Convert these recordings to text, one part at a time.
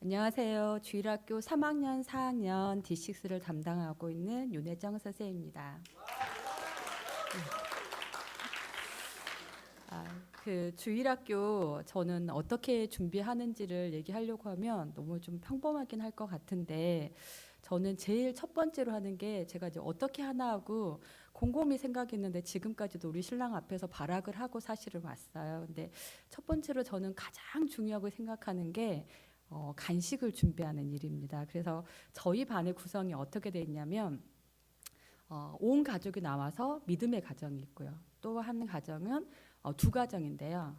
안녕하세요. 주일학교 3학년, 4학년 D6를 담당하고 있는 윤혜정 선생입니다. 그 주일학교 저는 어떻게 준비하는지를 얘기하려고 하면 너무 좀 평범하긴 할 것 같은데 저는 제일 첫 번째로 하는 게 제가 이제 어떻게 하나 하고 곰곰이 생각했는데 지금까지도 우리 신랑 앞에서 발악을 하고 사실은 왔어요. 근데 첫 번째로 저는 가장 중요하고 생각하는 게 간식을 준비하는 일입니다. 그래서 저희 반의 구성이 어떻게 돼 있냐면 온 가족이 나와서 믿음의 가정이 있고요. 또 한 가정은 두 가정인데요.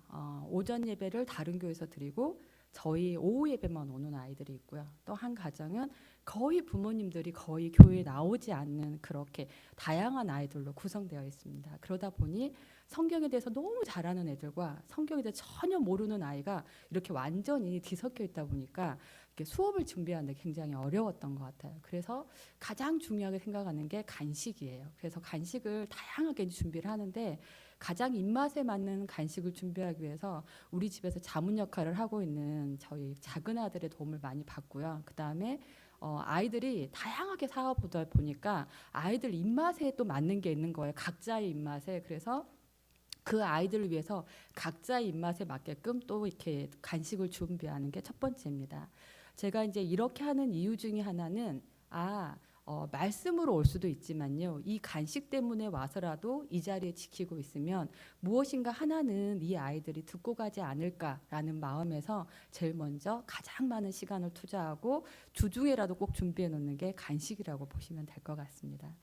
오전 예배를 다른 교회에서 드리고 저희 오후 예배만 오는 아이들이 있고요. 또 한 가정은 거의 부모님들이 거의 교회에 나오지 않는 그렇게 다양한 아이들로 구성되어 있습니다. 그러다 보니 성경에 대해서 너무 잘하는 애들과 성경에 대해서 전혀 모르는 아이가 이렇게 완전히 뒤섞여 있다 보니까 이렇게 수업을 준비하는데 굉장히 어려웠던 것 같아요. 그래서 가장 중요하게 생각하는 게 간식이에요. 그래서 간식을 다양하게 준비를 하는데 가장 입맛에 맞는 간식을 준비하기 위해서 우리 집에서 자문 역할을 하고 있는 저희 작은 아들의 도움을 많이 받고요. 그 다음에 아이들이 다양하게 사와보다 보니까 아이들 입맛에 또 맞는 게 있는 거예요. 각자의 입맛에. 그래서 그 아이들을 위해서 각자의 입맛에 맞게끔 또 이렇게 간식을 준비하는 게 첫 번째입니다. 제가 이제 이렇게 하는 이유 중에 하나는 말씀으로 올 수도 있지만요. 이 간식 때문에 와서라도 이 자리에 지키고 있으면 무엇인가 하나는 이 아이들이 듣고 가지 않을까라는 마음에서 제일 먼저 가장 많은 시간을 투자하고 주중에라도 꼭 준비해 놓는 게 간식이라고 보시면 될 것 같습니다.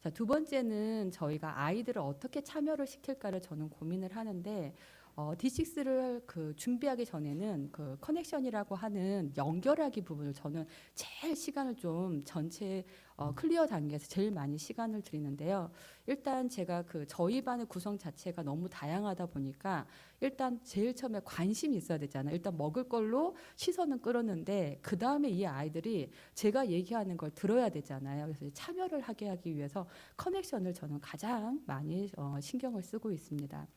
자, 두 번째는 저희가 아이들을 어떻게 참여를 시킬까를 저는 고민을 하는데 D6를 그 준비하기 전에는 그 커넥션이라고 하는 연결하기 부분을 저는 제일 시간을 좀 전체 클리어 단계에서 제일 많이 시간을 들이는데요. 일단 제가 그 저희 반의 구성 자체가 너무 다양하다 보니까 일단 제일 처음에 관심이 있어야 되잖아요. 일단 먹을 걸로 시선은 끌었는데 그 다음에 이 아이들이 제가 얘기하는 걸 들어야 되잖아요. 그래서 참여를 하게 하기 위해서 커넥션을 저는 가장 많이 신경을 쓰고 있습니다.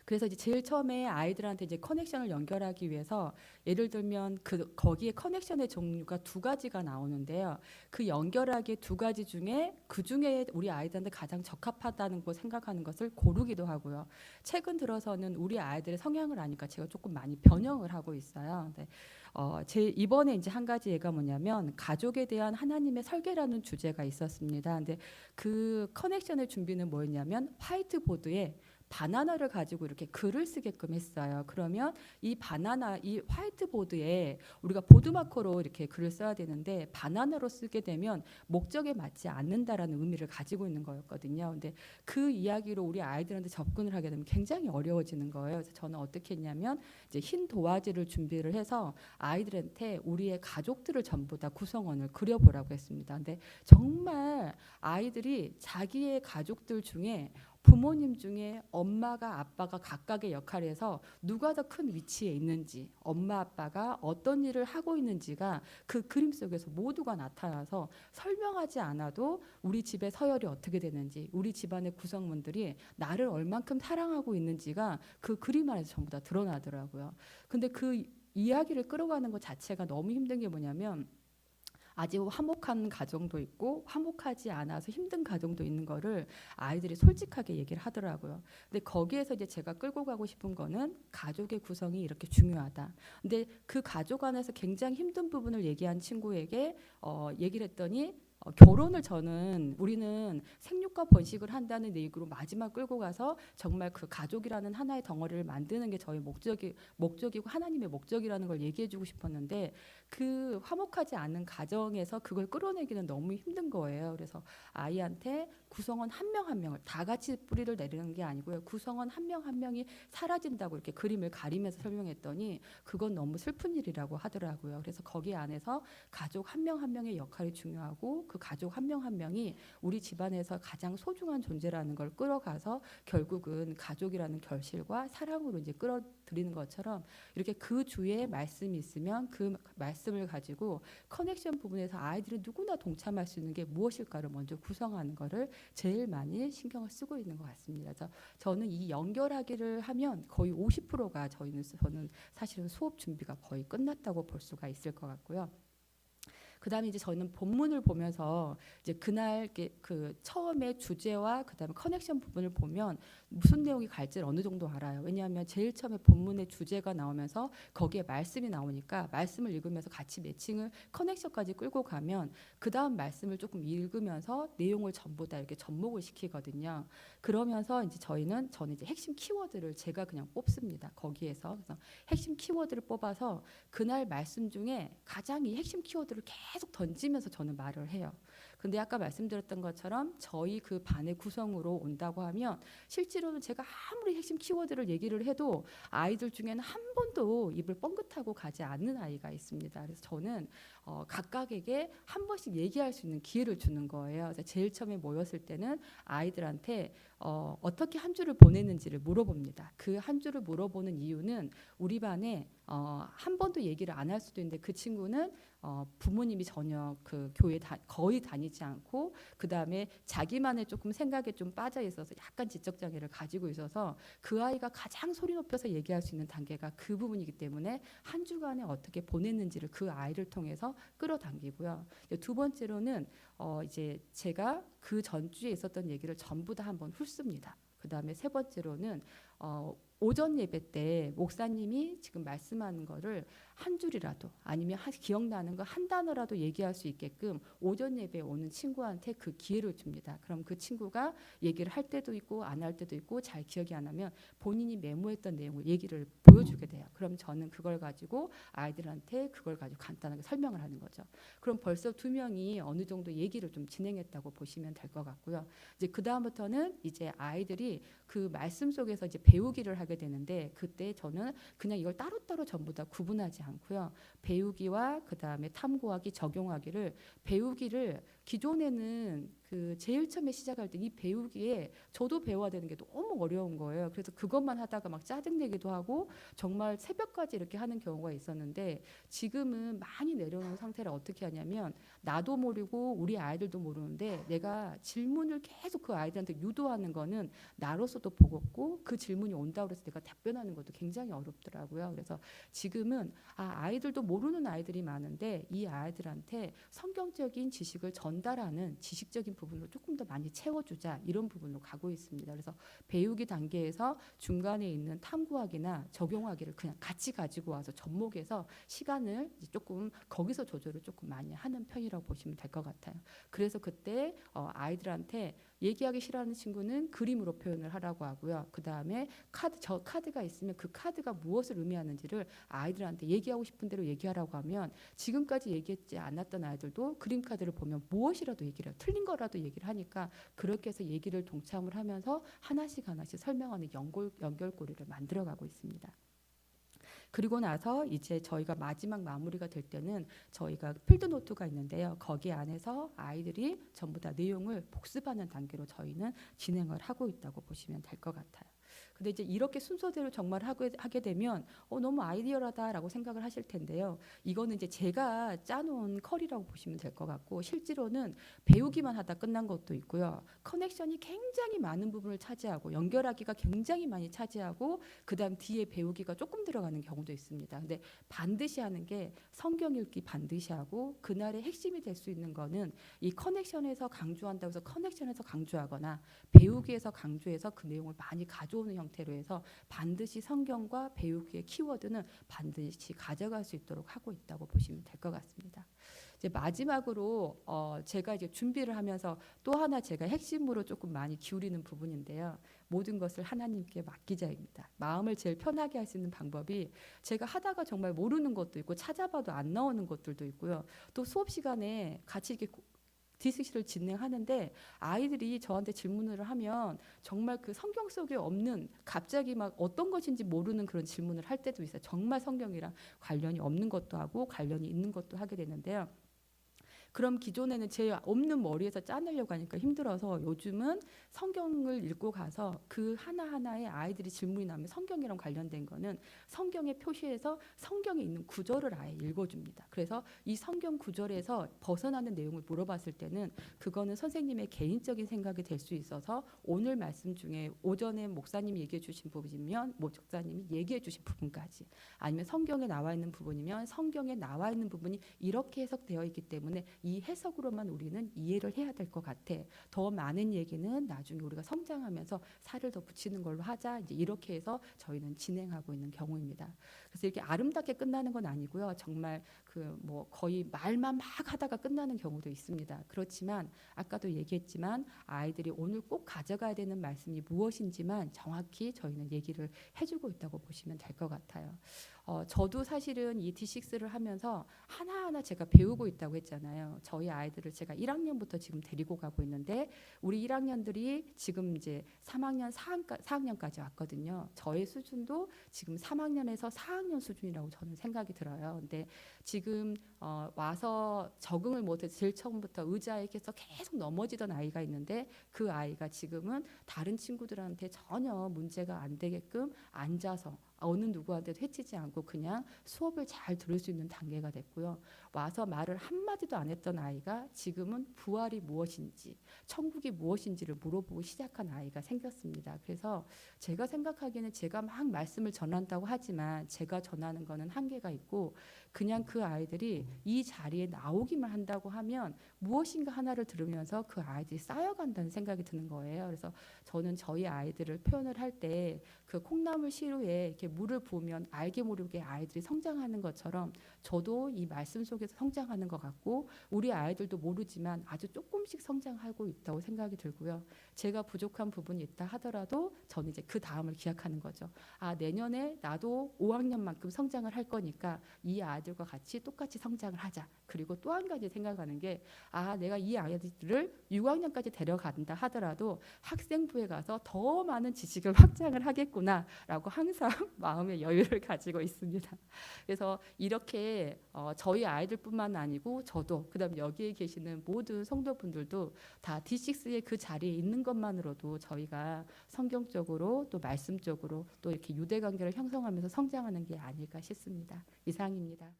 그래서 이제 제일 처음에 아이들한테 이제 커넥션을 연결하기 위해서 예를 들면 거기에 커넥션의 종류가 두 가지가 나오는데요. 그 연결하기 두 가지 중에 그 중에 우리 아이들한테 가장 적합하다는 거 생각하는 것을 고르기도 하고요. 최근 들어서는 우리 아이들의 성향을 아니까 제가 조금 많이 변형을 하고 있어요. 근데 제 이번에 이제 한 가지 얘가 뭐냐면 가족에 대한 하나님의 설계라는 주제가 있었습니다. 근데 그 커넥션의 준비는 뭐였냐면 화이트보드에 바나나를 가지고 이렇게 글을 쓰게끔 했어요. 그러면 이 바나나, 이 화이트보드에 우리가 보드마커로 이렇게 글을 써야 되는데 바나나로 쓰게 되면 목적에 맞지 않는다라는 의미를 가지고 있는 거였거든요. 근데 그 이야기로 우리 아이들한테 접근을 하게 되면 굉장히 어려워지는 거예요. 그래서 저는 어떻게 했냐면 이제 흰 도화지를 준비를 해서 아이들한테 우리의 가족들을 전부 다 구성원을 그려보라고 했습니다. 근데 정말 아이들이 자기의 가족들 중에 부모님 중에 엄마가 아빠가 각각의 역할에서 누가 더 큰 위치에 있는지 엄마 아빠가 어떤 일을 하고 있는지가 그 그림 속에서 모두가 나타나서 설명하지 않아도 우리 집의 서열이 어떻게 되는지 우리 집안의 구성원들이 나를 얼만큼 사랑하고 있는지가 그 그림 안에서 전부 다 드러나더라고요. 근데 그 이야기를 끌어가는 것 자체가 너무 힘든 게 뭐냐면 아직 화목한 가정도 있고 화목하지 않아서 힘든 가정도 있는 거를 아이들이 솔직하게 얘기를 하더라고요. 근데 거기에서 이제 제가 끌고 가고 싶은 거는 가족의 구성이 이렇게 중요하다. 근데 그 가족 안에서 굉장히 힘든 부분을 얘기한 친구에게 얘기를 했더니 결혼을 저는 우리는 생육과 번식을 한다는 얘기로 마지막 끌고 가서 정말 그 가족이라는 하나의 덩어리를 만드는 게 저희 목적이고 하나님의 목적이라는 걸 얘기해주고 싶었는데 그 화목하지 않은 가정에서 그걸 끌어내기는 너무 힘든 거예요. 그래서 아이한테 구성원 한 명 한 명을 다 같이 뿌리를 내리는 게 아니고요. 구성원 한 명 한 명이 사라진다고 이렇게 그림을 가리면서 설명했더니 그건 너무 슬픈 일이라고 하더라고요. 그래서 거기 안에서 가족 한 명 한 명의 역할이 중요하고 그 가족 한 명 한 명이 우리 집안에서 가장 소중한 존재라는 걸 끌어가서 결국은 가족이라는 결실과 사랑으로 이제 끌어들이는 것처럼 이렇게 그 주에 말씀이 있으면 그 말씀을 가지고 커넥션 부분에서 아이들이 누구나 동참할 수 있는 게 무엇일까를 먼저 구성하는 거를 제일 많이 신경을 쓰고 있는 것 같습니다. 그래서 저는 이 연결하기를 하면 거의 50%가 저는 사실은 수업 준비가 거의 끝났다고 볼 수가 있을 것 같고요. 그다음에 이제 저는 본문을 보면서 이제 그날 그 처음에 주제와 그다음에 커넥션 부분을 보면 무슨 내용이 갈지를 어느 정도 알아요. 왜냐하면 제일 처음에 본문의 주제가 나오면서 거기에 말씀이 나오니까 말씀을 읽으면서 같이 매칭을 커넥션까지 끌고 가면 그 다음 말씀을 조금 읽으면서 내용을 전부 다 이렇게 접목을 시키거든요. 그러면서 이제 저는 이제 핵심 키워드를 제가 그냥 뽑습니다. 거기에서 그래서 핵심 키워드를 뽑아서 그날 말씀 중에 가장 이 핵심 키워드를 계속 던지면서 저는 말을 해요. 근데 아까 말씀드렸던 것처럼 저희 그 반의 구성으로 온다고 하면 실제로는 제가 아무리 핵심 키워드를 얘기를 해도 아이들 중에는 한 번도 입을 뻥긋하고 가지 않는 아이가 있습니다. 그래서 저는 각각에게 한 번씩 얘기할 수 있는 기회를 주는 거예요. 그래서 제일 처음에 모였을 때는 아이들한테 어떻게 한 주를 보냈는지를 물어봅니다. 그 한 주를 물어보는 이유는 우리 반에 한 번도 얘기를 안 할 수도 있는데 그 친구는 부모님이 전혀 그 교회 거의 다니지 않고 그 다음에 자기만의 조금 생각에 좀 빠져 있어서 약간 지적 장애를 가지고 있어서 그 아이가 가장 소리 높여서 얘기할 수 있는 단계가 그 부분이기 때문에 한 주간에 어떻게 보냈는지를 그 아이를 통해서 끌어당기고요. 두 번째로는 이제 제가 그 전주에 있었던 얘기를 전부 다 한번 훑습니다. 그 다음에 세 번째로는 오전 예배 때 목사님이 지금 말씀하는 거를 한 줄이라도 아니면 기억나는 거 한 단어라도 얘기할 수 있게끔 오전 예배에 오는 친구한테 그 기회를 줍니다. 그럼 그 친구가 얘기를 할 때도 있고 안 할 때도 있고 잘 기억이 안 나면 본인이 메모했던 내용을 얘기를 보여주게 돼요. 그럼 저는 그걸 가지고 아이들한테 그걸 가지고 간단하게 설명을 하는 거죠. 그럼 벌써 두 명이 어느 정도 얘기를 좀 진행했다고 보시면 될 것 같고요. 이제 그 다음부터는 이제 아이들이 그 말씀 속에서 이제 배우기를 하게 되는데 그때 저는 그냥 이걸 따로따로 전부 다 구분하지 않고요. 배우기와 그 다음에 탐구하기, 적용하기를 배우기를 기존에는 그 제일 처음에 시작할 때 이 배우기에 저도 배워야 되는 게 너무 어려운 거예요. 그래서 그것만 하다가 막 짜증내기도 하고 정말 새벽까지 이렇게 하는 경우가 있었는데 지금은 많이 내려놓은 상태라 어떻게 하냐면 나도 모르고 우리 아이들도 모르는데 내가 질문을 계속 그 아이들한테 유도하는 거는 나로서도 버겁고 그 질문이 온다고 해서 내가 답변하는 것도 굉장히 어렵더라고요. 그래서 지금은 아이들도 모르는 아이들이 많은데 이 아이들한테 성경적인 지식을 전달하는 지식적인 부분으로 조금 더 많이 채워주자 이런 부분으로 가고 있습니다. 그래서 배우기 단계에서 중간에 있는 탐구하기나 적용하기를 그냥 같이 가지고 와서 접목해서 시간을 이제 조금 거기서 조절을 조금 많이 하는 편이라고 보시면 될 것 같아요. 그래서 그때 아이들한테 얘기하기 싫어하는 친구는 그림으로 표현을 하라고 하고요. 그 다음에 카드가 있으면 그 카드가 무엇을 의미하는지를 아이들한테 얘기하고 싶은 대로 얘기하라고 하면 지금까지 얘기했지 않았던 아이들도 그림 카드를 보면 무엇이라도 얘기를 해요. 틀린 거라도 얘기를 하니까 그렇게 해서 얘기를 동참을 하면서 하나씩 설명하는 연결고리를 만들어가고 있습니다. 그리고 나서 이제 저희가 마지막 마무리가 될 때는 저희가 필드 노트가 있는데요. 거기 안에서 아이들이 전부 다 내용을 복습하는 단계로 저희는 진행을 하고 있다고 보시면 될 것 같아요. 근데 이제 이렇게 순서대로 정말 하게 되면 너무 아이디어라다라고 생각을 하실 텐데요. 이거는 이제 제가 짜놓은 컬이라고 보시면 될 것 같고 실제로는 배우기만 하다 끝난 것도 있고요. 커넥션이 굉장히 많은 부분을 차지하고 연결하기가 굉장히 많이 차지하고 그다음 뒤에 배우기가 조금 들어가는 경우도 있습니다. 근데 반드시 하는 게 성경 읽기 반드시 하고 그날의 핵심이 될 수 있는 거는 이 커넥션에서 강조한다고 해서 커넥션에서 강조하거나 배우기에서 강조해서 그 내용을 많이 가져오는 형태로 해서 반드시 성경과 배우기의 키워드는 반드시 가져갈 수 있도록 하고 있다고 보시면 될 것 같습니다. 이제 마지막으로 제가 이제 준비를 하면서 또 하나 제가 핵심으로 조금 많이 기울이는 부분인데요. 모든 것을 하나님께 맡기자입니다. 마음을 제일 편하게 할 수 있는 방법이 제가 하다가 정말 모르는 것도 있고 찾아봐도 안 나오는 것들도 있고요. 또 수업 시간에 같이 이렇게 디스시를 진행하는데 아이들이 저한테 질문을 하면 정말 그 성경 속에 없는 갑자기 막 어떤 것인지 모르는 그런 질문을 할 때도 있어요. 정말 성경이랑 관련이 없는 것도 하고 관련이 있는 것도 하게 되는데요. 그럼 기존에는 제 없는 머리에서 짜내려고 하니까 힘들어서 요즘은 성경을 읽고 가서 그 하나하나의 아이들이 질문이 나면 성경이랑 관련된 거는 성경의 표시에서 성경에 있는 구절을 아예 읽어줍니다. 그래서 이 성경 구절에서 벗어나는 내용을 물어봤을 때는 그거는 선생님의 개인적인 생각이 될 수 있어서 오늘 말씀 중에 오전에 목사님이 얘기해 주신 부분이면 목사님이 얘기해 주신 부분까지, 아니면 성경에 나와 있는 부분이면 성경에 나와 있는 부분이 이렇게 해석되어 있기 때문에 이 해석으로만 우리는 이해를 해야 될 것 같아. 더 많은 얘기는 나중에 우리가 성장하면서 살을 더 붙이는 걸로 하자. 이제 이렇게 해서 저희는 진행하고 있는 경우입니다. 그래서 이렇게 아름답게 끝나는 건 아니고요. 정말 그 뭐 거의 말만 막 하다가 끝나는 경우도 있습니다. 그렇지만 아까도 얘기했지만 아이들이 오늘 꼭 가져가야 되는 말씀이 무엇인지만 정확히 저희는 얘기를 해주고 있다고 보시면 될 것 같아요. 저도 사실은 이 D6를 하면서 하나하나 제가 배우고 있다고 했잖아요. 저희 아이들을 제가 1학년부터 지금 데리고 가고 있는데 우리 1학년들이 지금 이제 3학년, 4학년까지 왔거든요. 저의 수준도 지금 3학년에서 4학년 수준이라고 저는 생각이 들어요. 근데 지금 와서 적응을 못해서 제일 처음부터 의자에 계속 넘어지던 아이가 있는데 그 아이가 지금은 다른 친구들한테 전혀 문제가 안 되게끔 앉아서 어느 누구한테도 해치지 않고 그냥 수업을 잘 들을 수 있는 단계가 됐고요. 와서 말을 한마디도 안 했던 아이가 지금은 부활이 무엇인지, 천국이 무엇인지를 물어보고 시작한 아이가 생겼습니다. 그래서 제가 생각하기에는 제가 막 말씀을 전한다고 하지만 제가 전하는 거는 한계가 있고 그냥 그 아이들이 이 자리에 나오기만 한다고 하면 무엇인가 하나를 들으면서 그 아이들이 쌓여간다는 생각이 드는 거예요. 그래서 저는 저희 아이들을 표현을 할 때 그 콩나물 시루에 이렇게 물을 부으면 알게 모르게 아이들이 성장하는 것처럼 저도 이 말씀 속에서 성장하는 것 같고 우리 아이들도 모르지만 아주 조금씩 성장하고 있다고 생각이 들고요. 제가 부족한 부분이 있다 하더라도 저는 이제 그 다음을 기약하는 거죠. 아, 내년에 나도 5학년만큼 성장을 할 거니까 이 아이들과 같이 똑같이 성장을 하자. 그리고 또 한 가지 생각하는 게 내가 이 아이들을 6학년까지 데려간다 하더라도 학생부에 가서 더 많은 지식을 확장을 하겠구나라고 항상 마음의 여유를 가지고 있습니다. 그래서 이렇게 저희 아이들뿐만 아니고 저도 그다음 여기에 계시는 모든 성도분들도 다 D6의 그 자리에 있는 것만으로도 저희가 성경적으로 또 말씀적으로 또 이렇게 유대 관계를 형성하면서 성장하는 게 아닐까 싶습니다. 이상입니다.